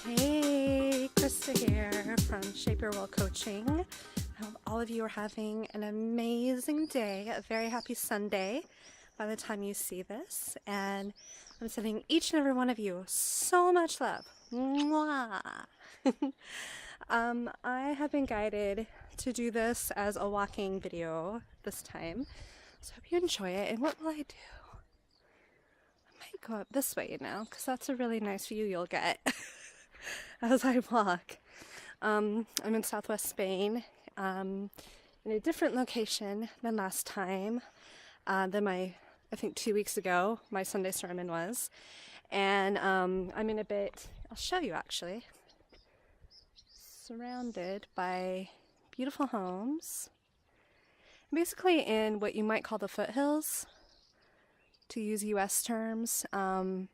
Hey, Krista here from Shape Your World Coaching. I hope all of you are having an amazing day, a very happy Sunday by the time you see this. And I'm sending each and every one of you so much love. Mwah! I have been guided to do this as a walking video this time. So I hope you enjoy it. And what will I do? I might go up this way, because that's a really nice view you'll get as I walk. I'm in southwest Spain, in a different location than last time, I think 2 weeks ago, my Sunday sermon was. And I'm in I'll show you actually, surrounded by beautiful homes, basically in what you might call the foothills, to use US terms. Which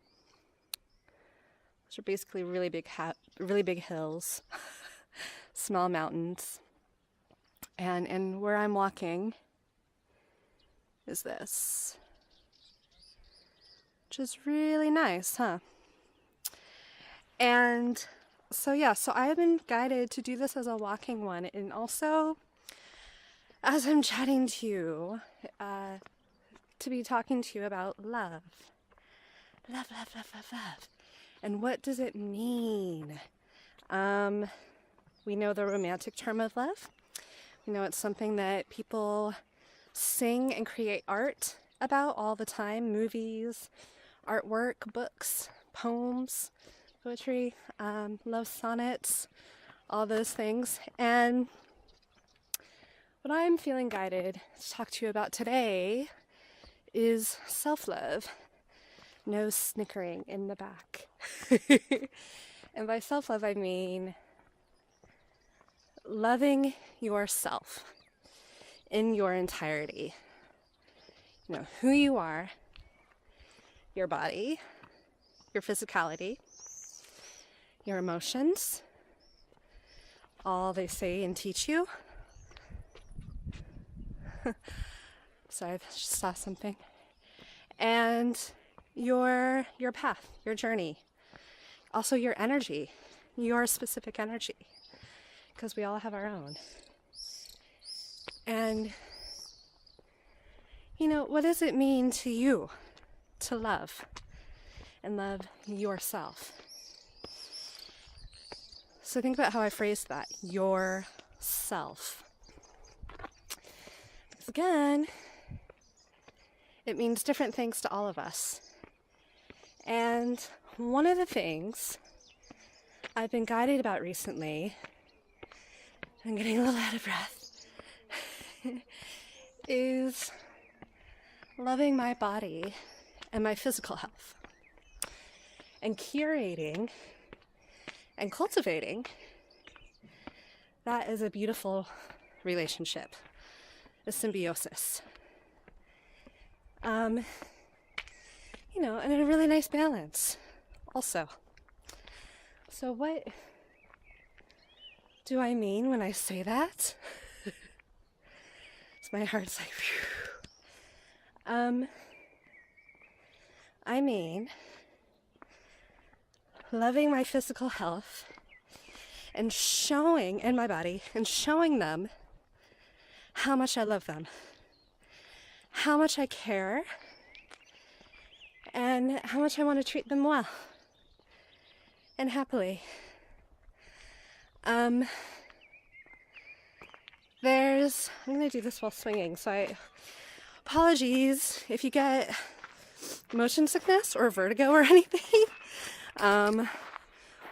are basically really big hills, small mountains. And where I'm walking is this, which is really nice, huh? And so I have been guided to do this as a walking one, and also as I'm chatting to you, to be talking to you about love. Love. And what does it mean? We know the romantic term of love. We know it's something that people sing and create art about all the time. Movies, artwork, books, poems, poetry, love sonnets, all those things. And what I'm feeling guided to talk to you about today is self-love. No snickering in the back. And by self-love, I mean loving yourself in your entirety. You know, who you are, your body, your physicality, your emotions, all they say and teach you. Sorry, I just saw something. And your path, your journey, also your energy, your specific energy, because we all have our own. And what does it mean to you to love and love yourself? So think about how I phrased that, yourself. Because again, it means different things to all of us. And one of the things I've been guided about recently, I'm getting a little out of breath, is loving my body and my physical health, and curating and cultivating that is a beautiful relationship, a symbiosis. And a really nice balance also. So what do I mean when I say that? My heart's like, phew. I mean loving my physical health and my body and showing them how much I love them, how much I care, and how much I want to treat them well and happily. I'm going to do this while swinging, so apologies if you get motion sickness or vertigo or anything,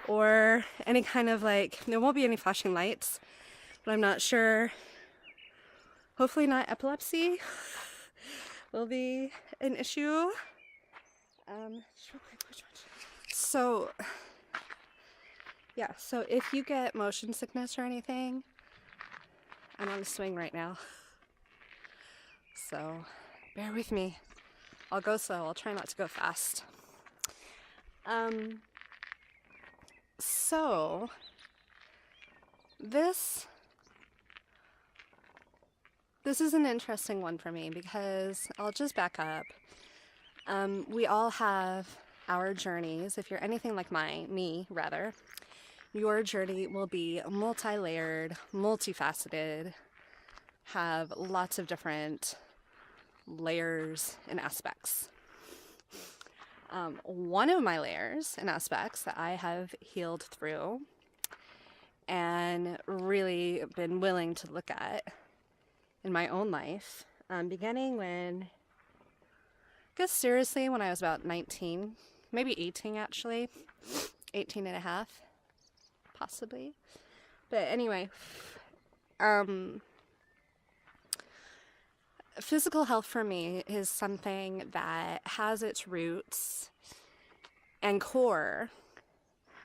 or any kind of there won't be any flashing lights, but I'm not sure. Hopefully not epilepsy will be an issue. So if you get motion sickness or anything, I'm on a swing right now. So bear with me. I'll go slow. I'll try not to go fast. So this This is an interesting one for me because I'll just back up. We all have our journeys. If you're anything like me, your journey will be multi-layered, multifaceted, have lots of different layers and aspects. One of my layers and aspects that I have healed through and really been willing to look at in my own life, beginning when, I guess seriously, when I was about 19, maybe 18 actually, 18 and a half, possibly. But anyway, physical health for me is something that has its roots and core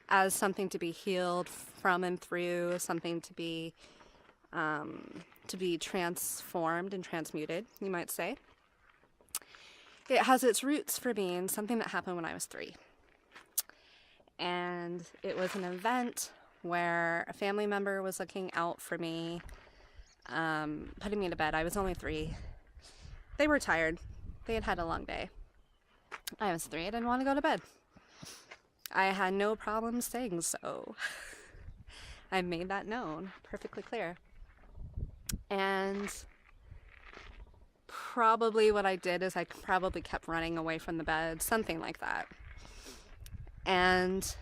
as something to be healed from and through, something to be transformed and transmuted, you might say. It has its roots for me in something that happened when I was 3. And it was an event where a family member was looking out for me, putting me to bed. I was only 3. They were tired. They had had a long day. I was 3. I didn't want to go to bed. I had no problem saying so. I made that known, perfectly clear. And probably what I did is I probably kept running away from the bed, something like that. And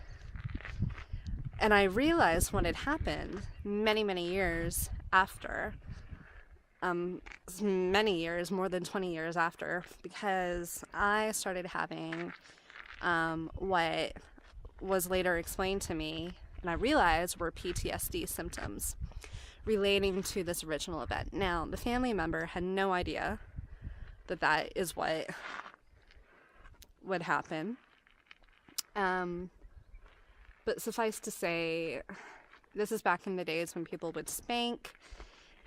I realized what had happened many, many years after, many years, more than 20 years after, because I started having what was later explained to me, and I realized were PTSD symptoms relating to this original event. Now, the family member had no idea that that is what would happen. But suffice to say, this is back in the days when people would spank,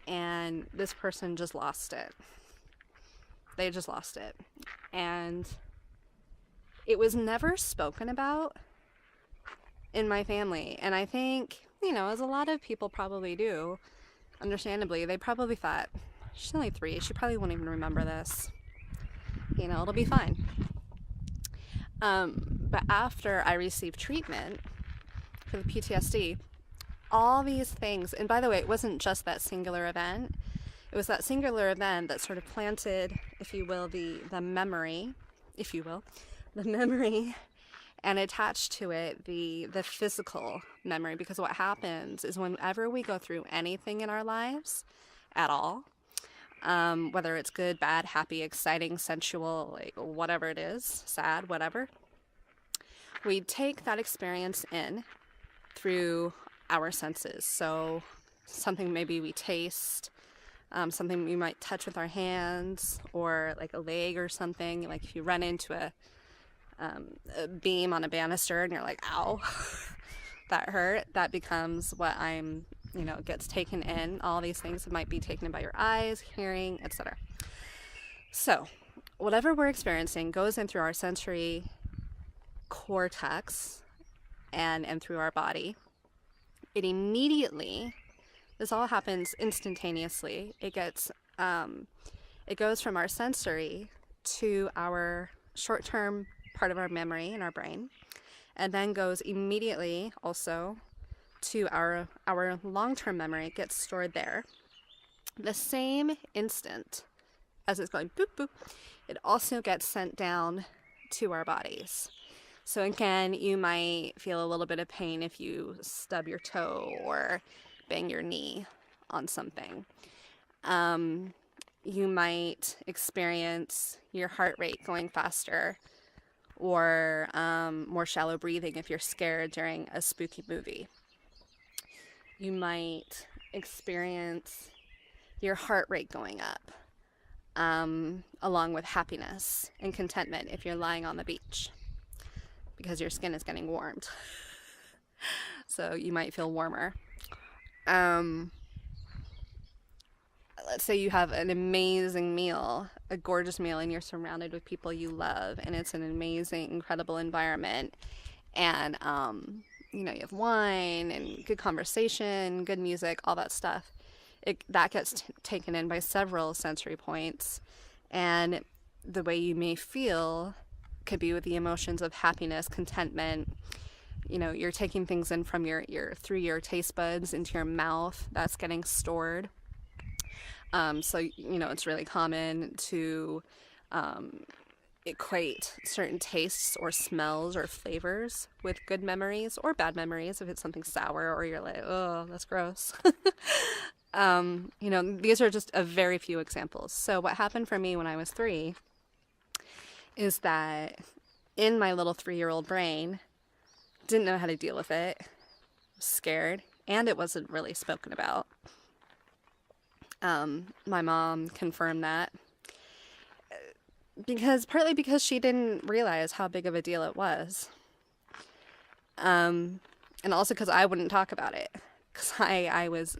and this person just lost it. They just lost it. And it was never spoken about in my family. And I think, as a lot of people probably do, understandably, they probably thought, she's only 3, she probably won't even remember this. It'll be fine. But after I received treatment for the PTSD, all these things, and by the way, it wasn't just that singular event. It was that singular event that sort of planted, if you will, the memory, and attached to it the physical memory. Because what happens is whenever we go through anything in our lives at all, whether it's good, bad, happy, exciting, sensual, like whatever it is, sad, whatever, we take that experience in through our senses. So something maybe we taste, something we might touch with our hands, or like a leg or something. Like if you run into a beam on a banister and you're like, ow, that hurt, that becomes what gets taken in. All these things might be taken in by your eyes, hearing, etc. So whatever we're experiencing goes in through our sensory cortex and through our body. It immediately, this all happens instantaneously. It goes from our sensory to our short-term part of our memory in our brain, and then goes immediately also to our long-term memory. It gets stored there. The same instant as it's going boop, boop, it also gets sent down to our bodies. So again, you might feel a little bit of pain if you stub your toe or bang your knee on something. You might experience your heart rate going faster, or more shallow breathing if you're scared during a spooky movie. You might experience your heart rate going up, along with happiness and contentment if you're lying on the beach, because your skin is getting warmed. So you might feel warmer. Let's say you have an amazing meal, a gorgeous meal, and you're surrounded with people you love, and it's an amazing, incredible environment. And, you have wine and good conversation, good music, all that stuff. that gets taken in by several sensory points, and the way you may feel could be with the emotions of happiness, contentment. You're taking things in from your through your taste buds into your mouth. That's getting stored. So it's really common to equate certain tastes or smells or flavors with good memories or bad memories. If it's something sour or you're like, oh, that's gross. These are just a very few examples. So what happened for me when I was 3 is that in my little 3-year-old brain, didn't know how to deal with it, was scared, and it wasn't really spoken about. My mom confirmed that partly because she didn't realize how big of a deal it was. And also because I wouldn't talk about it, because I was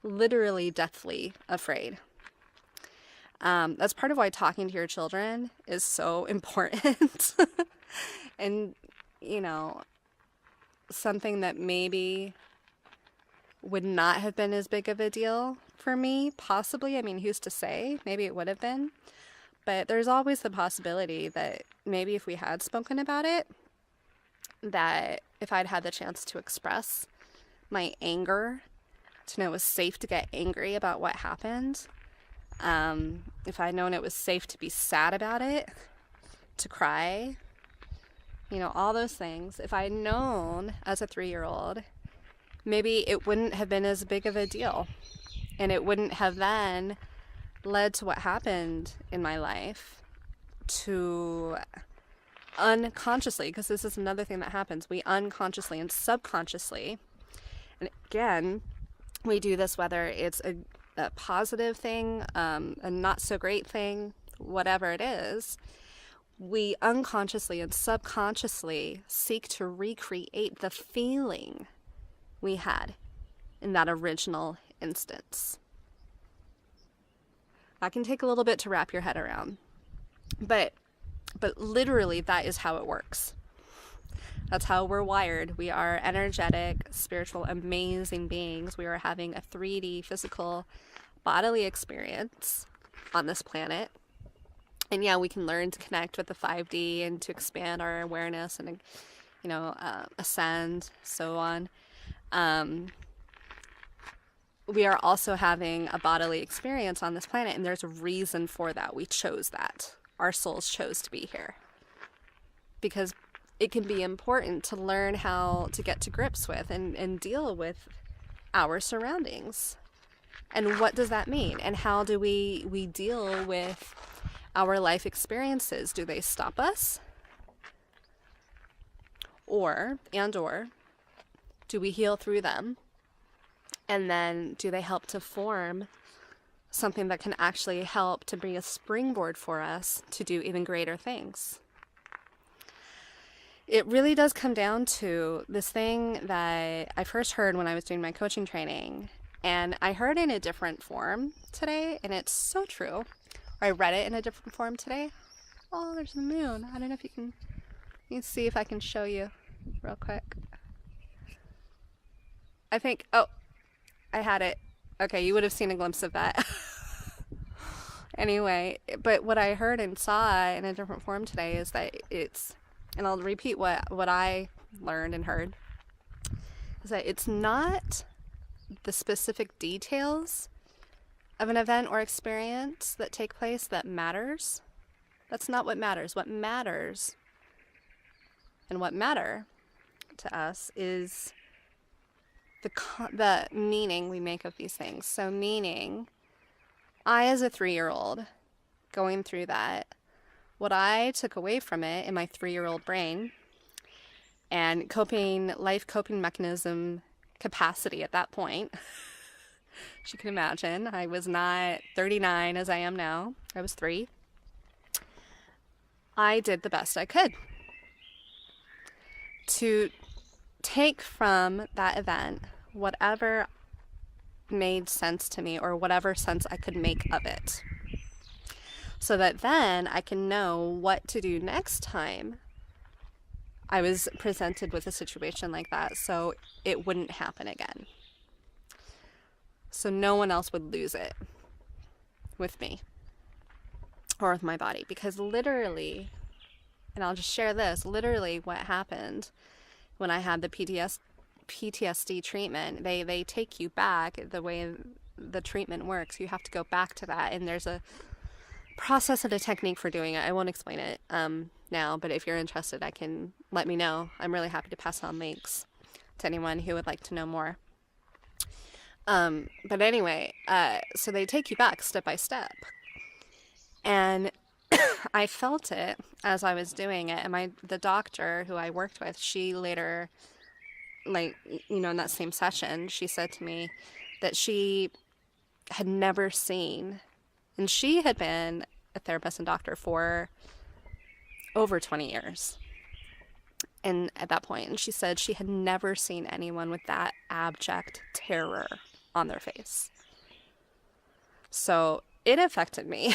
literally deathly afraid. That's part of why talking to your children is so important. And, something that maybe would not have been as big of a deal for me, possibly. I mean, who's to say? Maybe it would have been. But there's always the possibility that maybe if we had spoken about it, that if I'd had the chance to express my anger, to know it was safe to get angry about what happened, if I'd known it was safe to be sad about it, to cry, all those things, if I'd known as a 3-year-old, maybe it wouldn't have been as big of a deal. And it wouldn't have then led to what happened in my life, to unconsciously, because this is another thing that happens, we unconsciously and subconsciously, and again, we do this whether it's a positive thing, a not so great thing, whatever it is, we unconsciously and subconsciously seek to recreate the feeling we had in that original instance. That can take a little bit to wrap your head around, but literally that is how it works. That's how we're wired. We are energetic, spiritual, amazing beings. We are having a 3D physical bodily experience on this planet. And yeah, we can learn to connect with the 5D and to expand our awareness and, ascend, so on. We are also having a bodily experience on this planet, and there's a reason for that. We chose that. Our souls chose to be here. Because it can be important to learn how to get to grips with and deal with our surroundings. And what does that mean? And how do we deal with our life experiences? Do they stop us? Or do we heal through them? And then do they help to form something that can actually help to bring a springboard for us to do even greater things? It really does come down to this thing that I first heard when I was doing my coaching training. And I heard it in a different form today, and it's so true. Or I read it in a different form today. Oh, there's the moon. I don't know if you can see if I can show you real quick. I think, I had it. Okay, you would have seen a glimpse of that. Anyway, but what I heard and saw in a different form today is that and I'll repeat what I learned and heard, is that it's not the specific details of an event or experience that take place that matters. That's not what matters. What matters and what matter to us is the meaning we make of these things. So meaning, I as a 3-year-old going through that, what I took away from it in my 3-year-old brain and life coping mechanism capacity at that point, as you can imagine, I was not 39 as I am now. I was 3. I did the best I could to take from that event whatever made sense to me or whatever sense I could make of it, so that then I can know what to do next time I was presented with a situation like that, so it wouldn't happen again. so no one else would lose it with me or with my body. Because literally, and I'll just share this, literally what happened when I had the PTSD treatment, they take you back. The way the treatment works, you have to go back to that, and there's a process and a technique for doing it. I won't explain it now, but if you're interested, let me know. I'm really happy to pass on links to anyone who would like to know more. But anyway, so they take you back step by step, and I felt it as I was doing it. And the doctor who I worked with, she later, like, in that same session, she said to me that she had never seen, and she had been a therapist and doctor for over 20 years. And at that point, and she said she had never seen anyone with that abject terror on their face. So it affected me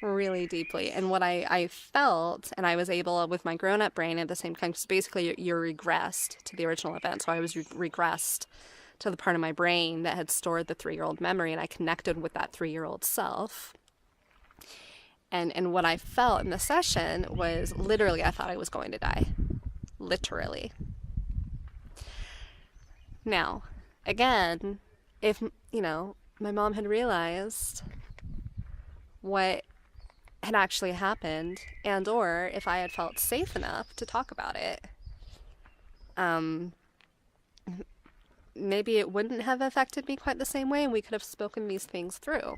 really deeply. And what I felt, and I was able with my grown-up brain at the same time, because basically you're regressed to the original event. So I was regressed to the part of my brain that had stored the 3-year-old memory, and I connected with that 3-year-old self. And what I felt in the session was literally I thought I was going to die. Literally. Now, again, if, my mom had realized what had actually happened, and or if I had felt safe enough to talk about it, maybe it wouldn't have affected me quite the same way, and we could have spoken these things through.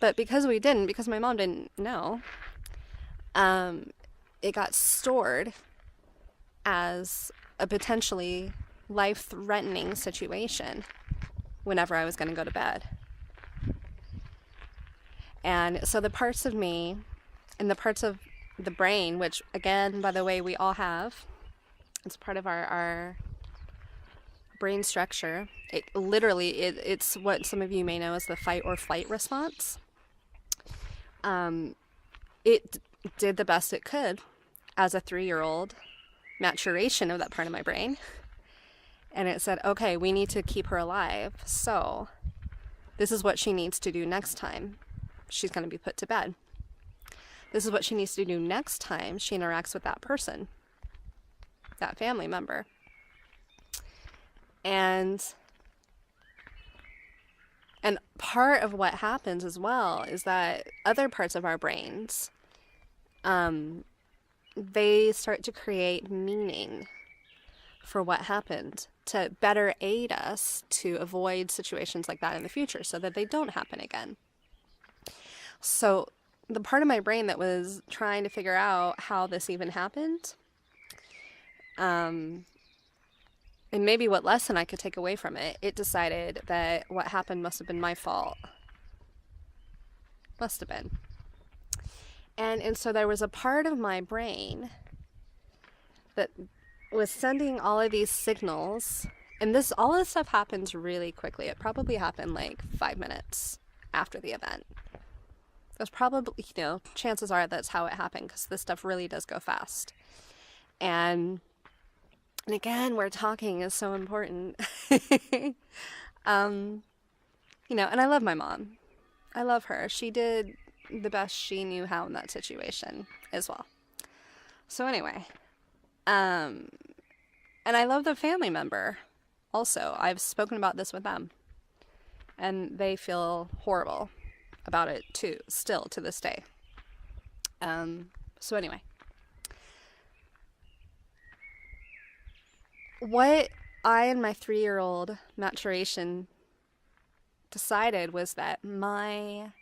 But because we didn't, because my mom didn't know, it got stored as a potentially life-threatening situation whenever I was going to go to bed. And so the parts of me and the parts of the brain, which, again, by the way, we all have, it's part of our brain structure. It's what some of you may know as the fight or flight response. It did the best it could as a 3-year-old maturation of that part of my brain. And it said, okay, we need to keep her alive. So this is what she needs to do next time she's going to be put to bed. This is what she needs to do next time she interacts with that person, that family member. And part of what happens as well is that other parts of our brains, they start to create meaning for what happened to better aid us to avoid situations like that in the future so that they don't happen again. So the part of my brain that was trying to figure out how this even happened, and maybe what lesson I could take away from it, it decided that what happened must have been my fault. Must have been. And so there was a part of my brain that was sending all of these signals, and all this stuff happens really quickly. It probably happened like 5 minutes after the event. There's probably, chances are that's how it happened, because this stuff really does go fast. And again, where talking is so important. And I love my mom. I love her. She did the best she knew how in that situation as well. So anyway, and I love the family member also. I've spoken about this with them, and they feel horrible about it too, still to this day. So anyway, what I and my 3-year-old maturation decided was that my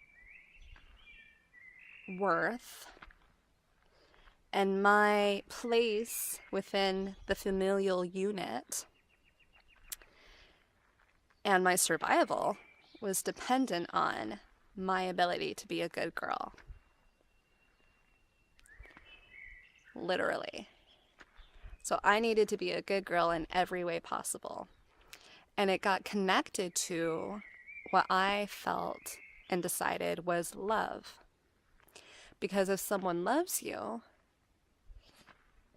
worth and my place within the familial unit and my survival was dependent on my ability to be a good girl. Literally. So I needed to be a good girl in every way possible. And it got connected to what I felt and decided was love. Because if someone loves you,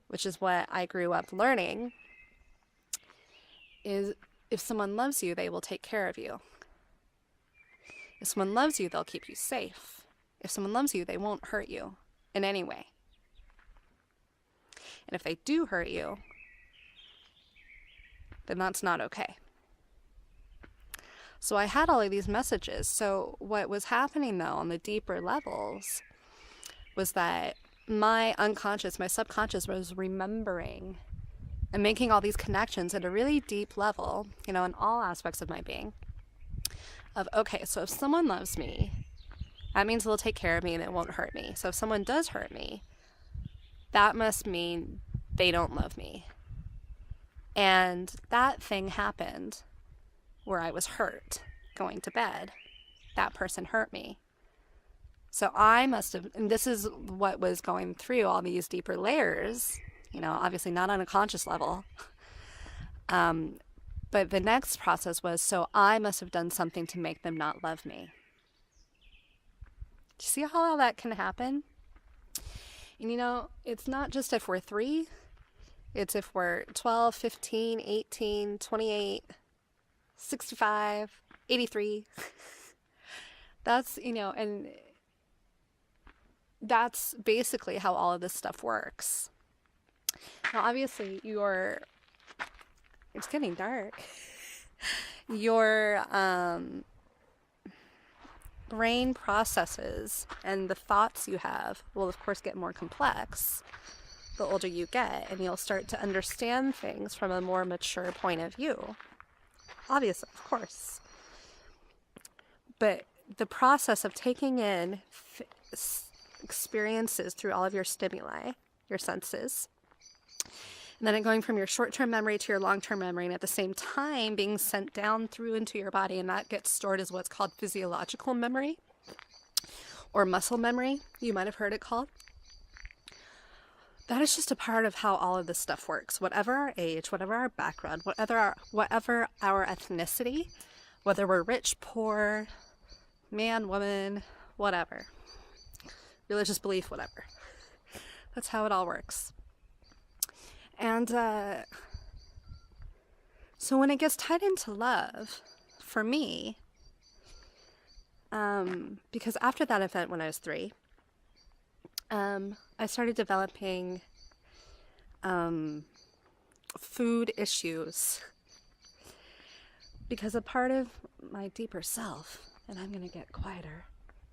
which is what I grew up learning, is if someone loves you, they will take care of you. If someone loves you, they'll keep you safe. If someone loves you, they won't hurt you in any way. And if they do hurt you, then that's not okay. So I had all of these messages. So what was happening, though, on the deeper levels was that my unconscious, my subconscious was remembering and making all these connections at a really deep level, in all aspects of my being. Of, okay, so if someone loves me, that means they'll take care of me and it won't hurt me. So if someone does hurt me, that must mean they don't love me. And that thing happened where I was hurt going to bed. That person hurt me. So I must have, and this is what was going through all these deeper layers, obviously not on a conscious level. But the next process was, so I must have done something to make them not love me. Do you see how all that can happen? And it's not just if we're 3, it's if we're 12, 15, 18, 28, 65, 83. That's, and that's basically how all of this stuff works. Now, obviously, it's getting dark. Your brain processes and the thoughts you have will, of course, get more complex the older you get, and you'll start to understand things from a more mature point of view. Obviously, of course. But the process of taking in experiences through all of your stimuli, your senses, and then going from your short-term memory to your long-term memory, and at the same time being sent down through into your body, and that gets stored as what's called physiological memory, or muscle memory, you might have heard it called. That is just a part of how all of this stuff works. Whatever our age, whatever our background, whatever our ethnicity, whether we're rich, poor, man, woman, whatever, religious belief, whatever. That's how it all works. And so when it gets tied into love, for me, because after that event when I was 3, I started developing food issues, because a part of my deeper self, and I'm going to get quieter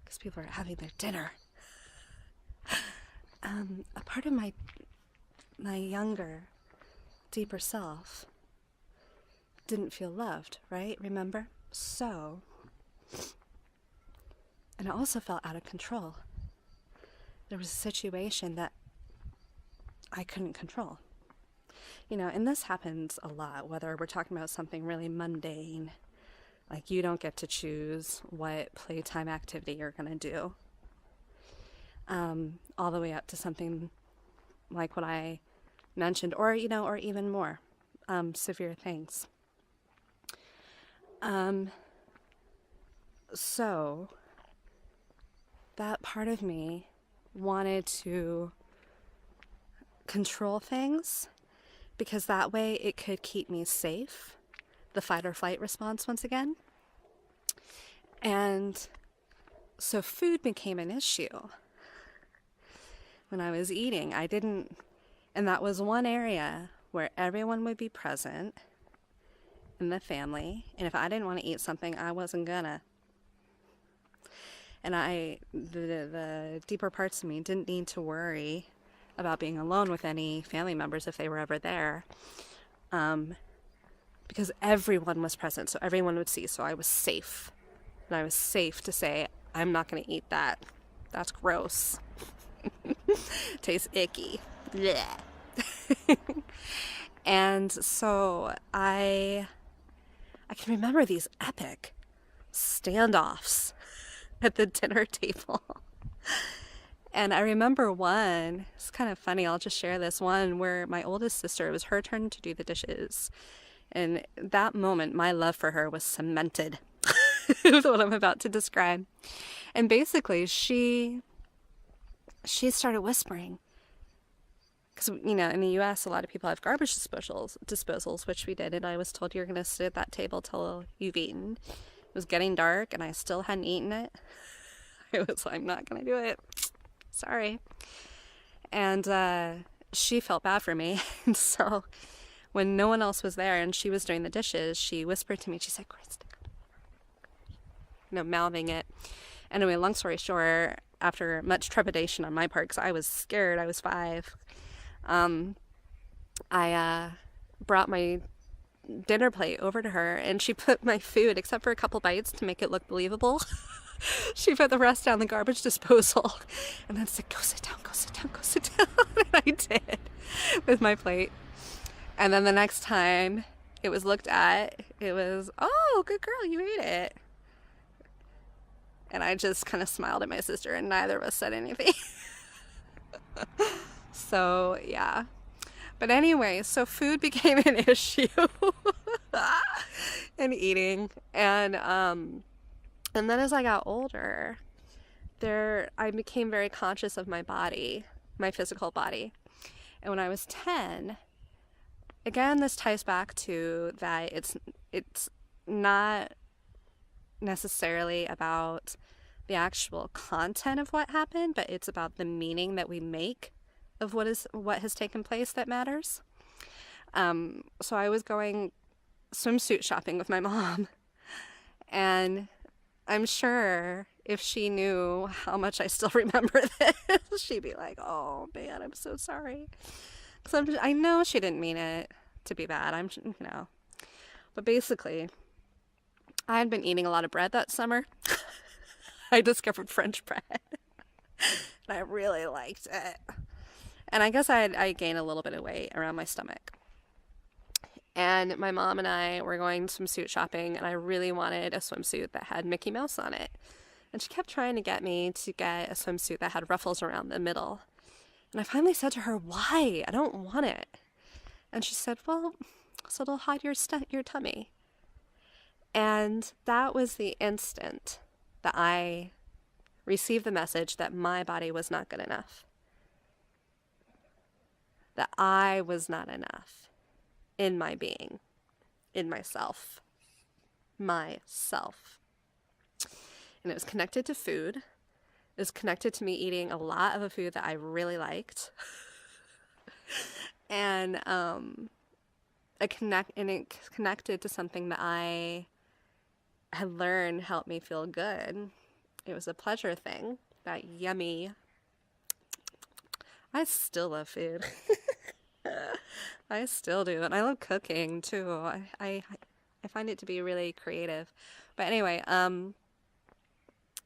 because people are having their dinner, a part of my younger, deeper self didn't feel loved, right? Remember? So, and I also felt out of control. There was a situation that I couldn't control. And this happens a lot, whether we're talking about something really mundane, like you don't get to choose what playtime activity you're going to do, all the way up to something like what I mentioned, or even more severe things. So that part of me wanted to control things, because that way it could keep me safe, the fight or flight response once again. And so food became an issue. When I was eating, and that was one area where everyone would be present in the family, and if I didn't want to eat something, I wasn't gonna. And the deeper parts of me didn't need to worry about being alone with any family members if they were ever there, because everyone was present, so everyone would see, so I was safe. And I was safe to say, I'm not going to eat that. That's gross. Tastes icky. Blech. And so I can remember these epic standoffs at the dinner table. And I remember one, it's kind of funny, I'll just share this one, where my oldest sister, it was her turn to do the dishes. And that moment, my love for her was cemented with what I'm about to describe. And basically, she started whispering, because, in the US, a lot of people have garbage disposals, which we did. And I was told you're going to sit at that table till you've eaten. It was getting dark and I still hadn't eaten it. I'm not going to do it. Sorry. And she felt bad for me. And so when no one else was there and she was doing the dishes, she whispered to me, she said, Krista, mouthing it. Anyway, long story short, after much trepidation on my part, because I was scared, I was 5, I brought my dinner plate over to her, and she put my food, except for a couple bites to make it look believable, she put the rest down the garbage disposal, and then said, go sit down, go sit down, go sit down. And I did, with my plate. And then the next time it was looked at, it was, oh, good girl, you ate it. And I just kind of smiled at my sister, and neither of us said anything. So, yeah. But anyway, so food became an issue in eating. And then as I got older, I became very conscious of my body, my physical body. And when I was 10, again, this ties back to that it's not necessarily about the actual content of what happened, but it's about the meaning that we make of what has taken place that matters. So I was going swimsuit shopping with my mom, and I'm sure if she knew how much I still remember this, she'd be like, oh man, I'm so sorry. Because I know she didn't mean it to be bad. But basically, I had been eating a lot of bread that summer. I discovered French bread, and I really liked it. And I guess I gained a little bit of weight around my stomach. And my mom and I were going swimsuit shopping, and I really wanted a swimsuit that had Mickey Mouse on it. And she kept trying to get me to get a swimsuit that had ruffles around the middle. And I finally said to her, why? I don't want it. And she said, well, so it'll hide your tummy. And that was the instant that I received the message that my body was not good enough. That I was not enough in my being, in myself. Myself. And it was connected to food. It was connected to me eating a lot of a food that I really liked. And it connected to something that I had learned helped me feel good. It was a pleasure thing, that yummy. I still love food. I still do, and I love cooking too. I find it to be really creative. But anyway,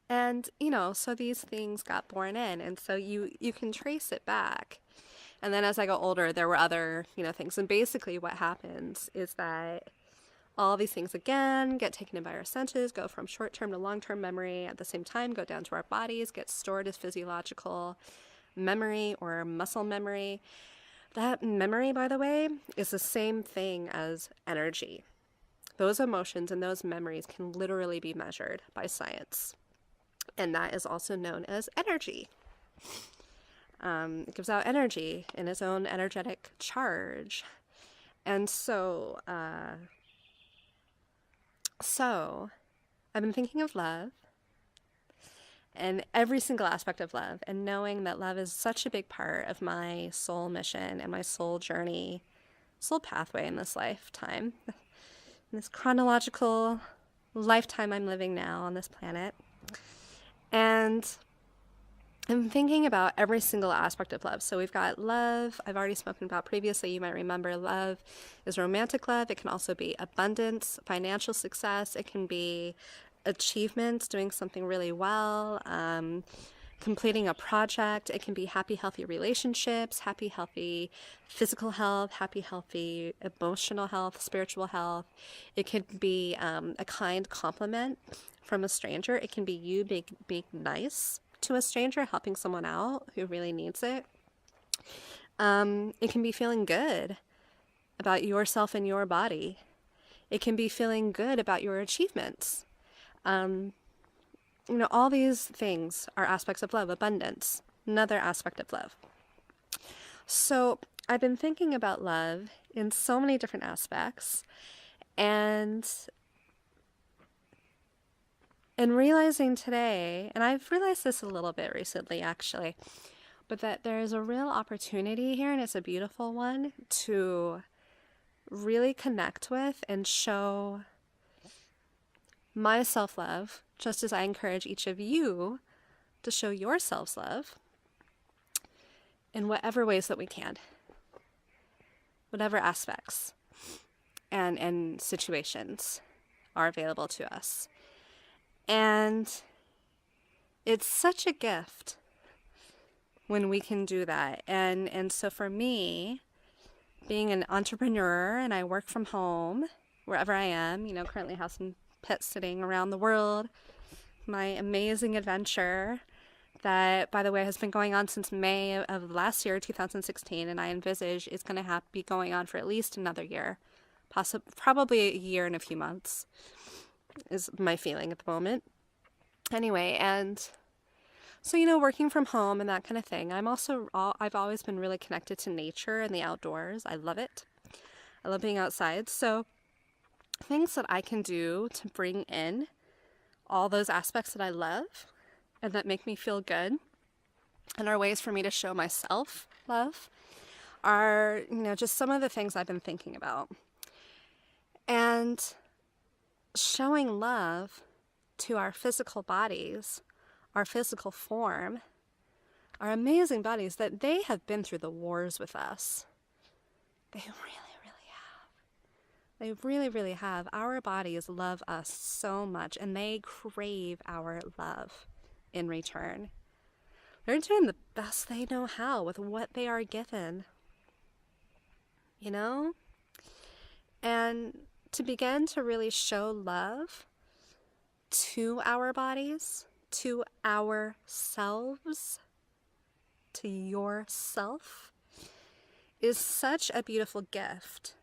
and so these things got born in, and so you can trace it back. And then as I got older, there were other, things. And basically what happens is that all these things, again, get taken in by our senses, go from short-term to long-term memory at the same time, go down to our bodies, get stored as physiological memory or muscle memory. That memory, by the way, is the same thing as energy. Those emotions and those memories can literally be measured by science. And that is also known as energy. It gives out energy in its own energetic charge. And so I've been thinking of love and every single aspect of love, and knowing that love is such a big part of my soul mission and my soul journey, soul pathway in this lifetime, in this chronological lifetime I'm living now on this planet. And I'm thinking about every single aspect of love. So we've got love, I've already spoken about previously. You might remember love is romantic love. It can also be abundance, financial success. It can be achievements, doing something really well, completing a project. It can be happy, healthy relationships, happy, healthy physical health, happy, healthy emotional health, spiritual health. It could be a kind compliment from a stranger. It can be you being nice to a stranger, helping someone out who really needs it. It can be feeling good about yourself and your body. It can be feeling good about your achievements. All these things are aspects of love. Abundance, another aspect of love. So I've been thinking about love in so many different aspects, and realizing today, and I've realized this a little bit recently actually, but that there is a real opportunity here, and it's a beautiful one, to really connect with and show my self-love, just as I encourage each of you to show your self-love in whatever ways that we can, whatever aspects and situations are available to us. And it's such a gift when we can do that. And so for me, being an entrepreneur, and I work from home wherever I am, currently have some pet sitting around the world, my amazing adventure that, by the way, has been going on since May of last year, 2016, and I envisage it's going to be going on for at least another year, probably a year and a few months is my feeling at the moment. Anyway, and so, working from home and that kind of thing, I've always been really connected to nature and the outdoors. I love it. I love being outside. So things that I can do to bring in all those aspects that I love and that make me feel good and are ways for me to show myself love are, just some of the things I've been thinking about. And showing love to our physical bodies, our physical form, our amazing bodies, that they have been through the wars with us. They really, really have. They really, really have. Our bodies love us so much, and they crave our love in return. They're doing the best they know how with what they are given. And to begin to really show love to our bodies, to ourselves, to yourself, is such a beautiful gift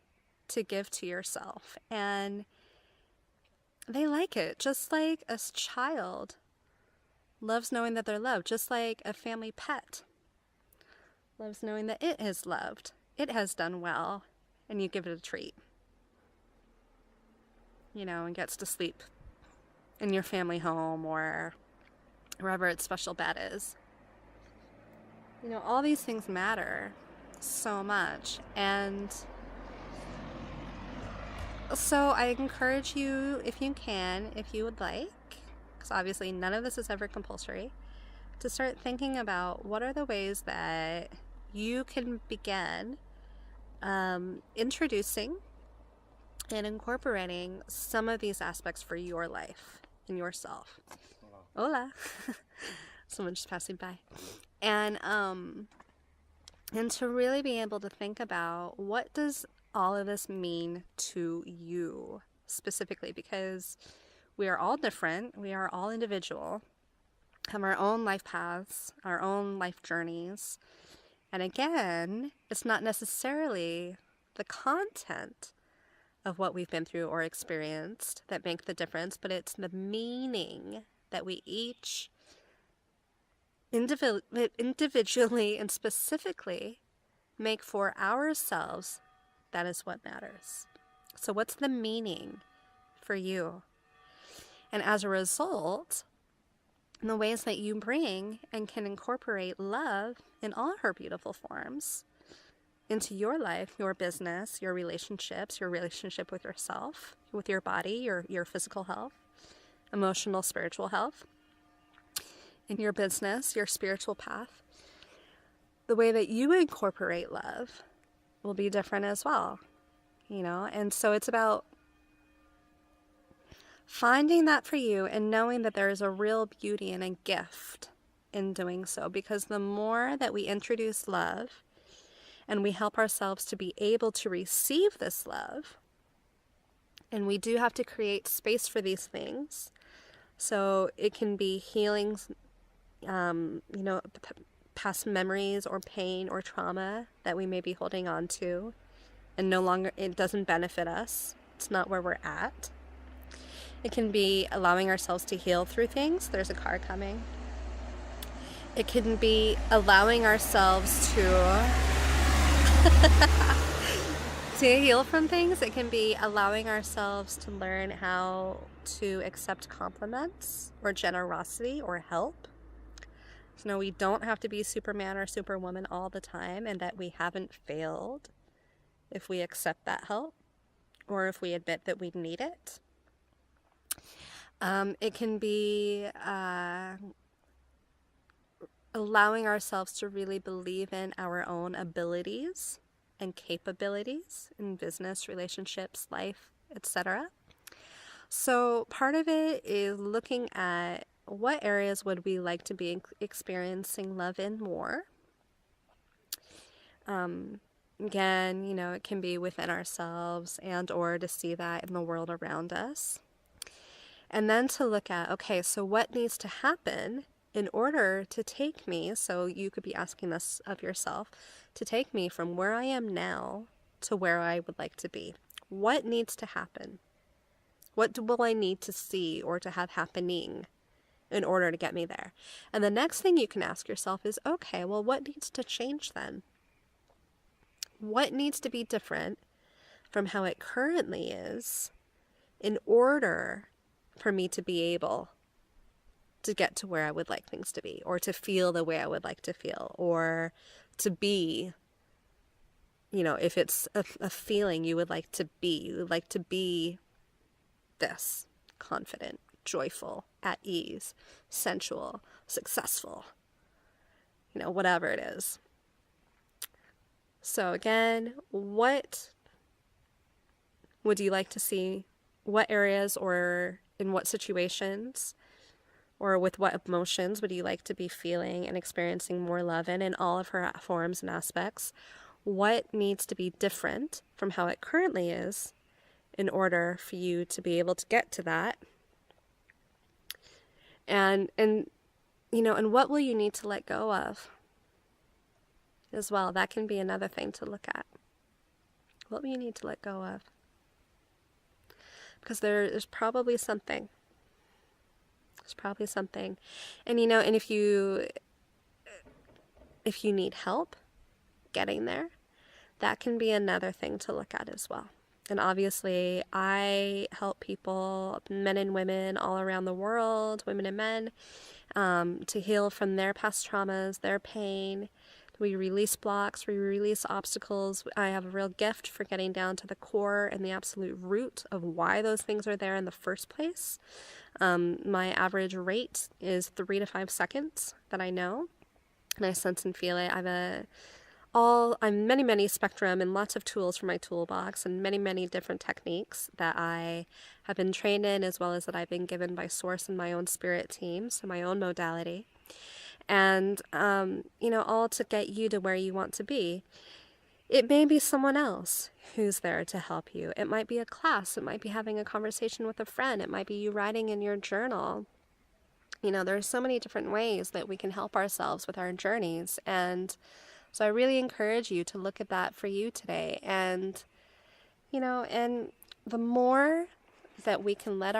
to give to yourself. And they like it, just like a child loves knowing that they're loved, just like a family pet loves knowing that it is loved, it has done well, and you give it a treat. And gets to sleep in your family home or wherever its special bed is. All these things matter so much. And so I encourage you, if you can, if you would like, because obviously none of this is ever compulsory, to start thinking about what are the ways that you can begin introducing and incorporating some of these aspects for your life and yourself. Hola. Someone just passing by. And to really be able to think about, what does all of this mean to you specifically? Because we are all different. We are all individual, have our own life paths, our own life journeys. And again, it's not necessarily the content of what we've been through or experienced that make the difference, but it's the meaning that we each individually and specifically make for ourselves. That is what matters. So what's the meaning for you? And as a result, the ways that you bring and can incorporate love in all her beautiful forms into your life, your business, your relationships, your relationship with yourself, with your body, your physical health, emotional, spiritual health, in your business, your spiritual path, the way that you incorporate love will be different as well, And so it's about finding that for you and knowing that there is a real beauty and a gift in doing so, because the more that we introduce love and we help ourselves to be able to receive this love, and we do have to create space for these things. So it can be healing, past memories or pain or trauma that we may be holding on to, and no longer, it doesn't benefit us. It's not where we're at. It can be allowing ourselves to heal through things. There's a car coming. It can be allowing ourselves to To heal from things, it can be allowing ourselves to learn how to accept compliments or generosity or help. So no, we don't have to be Superman or Superwoman all the time, and that we haven't failed if we accept that help or if we admit that we need it. It can be allowing ourselves to really believe in our own abilities and capabilities in business, relationships, life, etc. So part of it is looking at what areas would we like to be experiencing love in more. Again, it can be within ourselves and or to see that in the world around us. And then to look at, okay, so what needs to happen in order to take me, so you could be asking this of yourself, to take me from where I am now to where I would like to be. What needs to happen? What will I need to see or to have happening in order to get me there? And the next thing you can ask yourself is, okay, well, what needs to change then? What needs to be different from how it currently is in order for me to be able to get to where I would like things to be, or to feel the way I would like to feel, or to be, if it's a feeling you would like to be this: confident, joyful, at ease, sensual, successful, whatever it is. So again, what would you like to see? What areas or in what situations or with what emotions would you like to be feeling and experiencing more love in all of her forms and aspects? What needs to be different from how it currently is in order for you to be able to get to that? And what will you need to let go of as well? That can be another thing to look at. What will you need to let go of? Because there's probably something. There's probably something. And and if you need help getting there, that can be another thing to look at as well. And obviously, I help people, men and women all around the world, women and men, to heal from their past traumas, their pain. We release blocks, we release obstacles. I have a real gift for getting down to the core and the absolute root of why those things are there in the first place. My average rate is 3 to 5 seconds that I know, and I sense and feel it. I'm many spectrum and lots of tools for my toolbox, and many different techniques that I have been trained in, as well as that I've been given by Source and my own spirit team, so my own modality. And, all to get you to where you want to be. It may be someone else who's there to help you. It might be a class. It might be having a conversation with a friend. It might be you writing in your journal. There's so many different ways that we can help ourselves with our journeys. And so I really encourage you to look at that for you today. And, and the more that we can let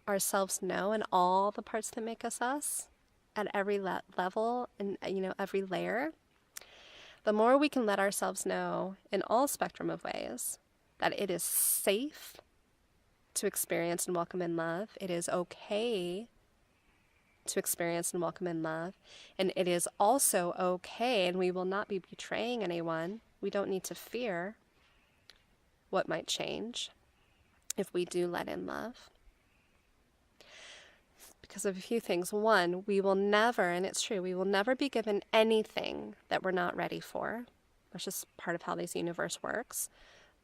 ourselves know in all the parts that make us us, at every level and every layer, the more we can let ourselves know in all spectrum of ways that it is safe to experience and welcome in love. It is okay to experience and welcome in love. And it is also okay, and we will not be betraying anyone. We don't need to fear what might change if we do let in love. Because of a few things. One, we will never, and it's true, we will never be given anything that we're not ready for. That's just part of how this universe works.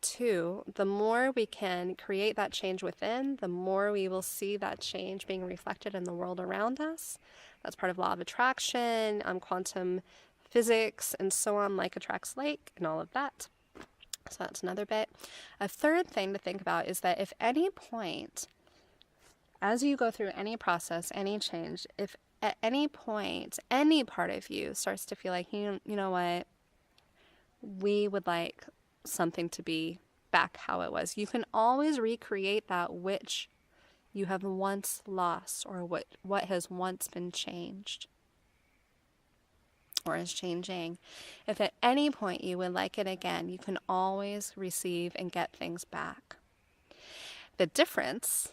Two, the more we can create that change within, the more we will see that change being reflected in the world around us. That's part of law of attraction, quantum physics, and so on, like attracts like, and all of that. So that's another bit. A third thing to think about is that if any point, as you go through any process, any change, if at any point, any part of you starts to feel like, you know what, we would like something to be back how it was, you can always recreate that which you have once lost, or what has once been changed. for is changing. If at any point you would like it again, you can always receive and get things back. The difference,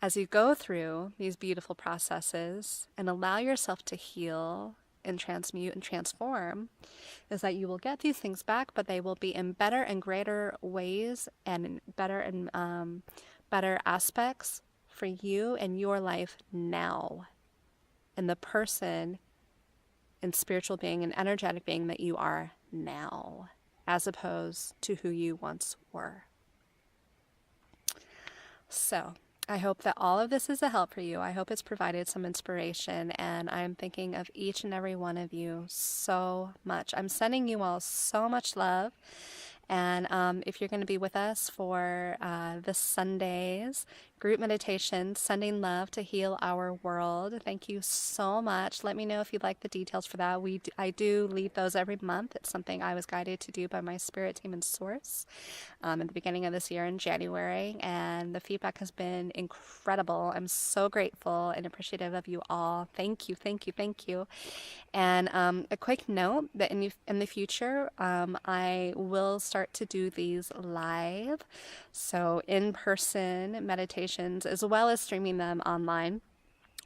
as you go through these beautiful processes and allow yourself to heal and transmute and transform, is that you will get these things back, but they will be in better and greater ways and in better aspects for you and your life now, and the person and spiritual being and energetic being that you are now, as opposed to who you once were. So I hope that all of this is a help for you. I hope it's provided some inspiration, and I'm thinking of each and every one of you so much. I'm sending you all so much love. And if you're going to be with us for this Sunday's group meditation, Sending Love to Heal Our World, thank you so much. Let me know if you'd like the details for that. I do lead those every month. It's something I was guided to do by my spirit team and Source at the beginning of this year in January, and the feedback has been incredible. I'm so grateful and appreciative of you all. Thank you, thank you, thank you. And a quick note that in the future, I will start to do these live, so in-person meditations, as well as streaming them online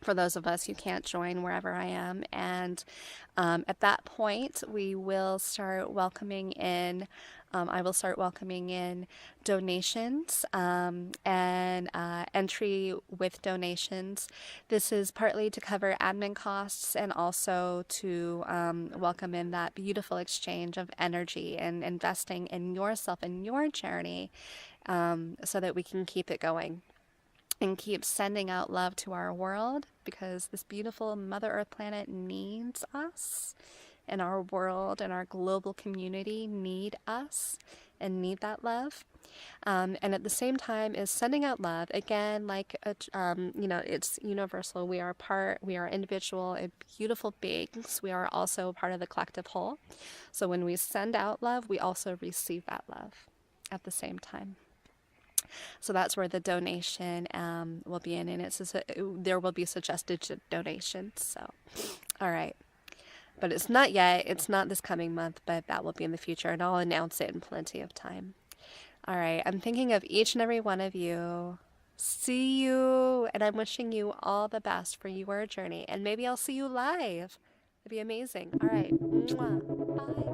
for those of us who can't join wherever I am. And at that point, we will start welcoming in I will start welcoming in donations and entry with donations. This is partly to cover admin costs and also to welcome in that beautiful exchange of energy and investing in yourself and your journey so that we can keep it going and keep sending out love to our world, because this beautiful Mother Earth planet needs us, and our world and our global community need us and need that love. And at the same time is sending out love, again, like, it's universal. We are individual and beautiful beings. We are also part of the collective whole. So when we send out love, we also receive that love at the same time. So that's where the donation will be in, and there will be suggested donations. So, all right. But it's not yet. It's not this coming month, but that will be in the future, and I'll announce it in plenty of time. All right. I'm thinking of each and every one of you. See you, and I'm wishing you all the best for your journey, and maybe I'll see you live. It'd be amazing. All right. Mwah. Bye.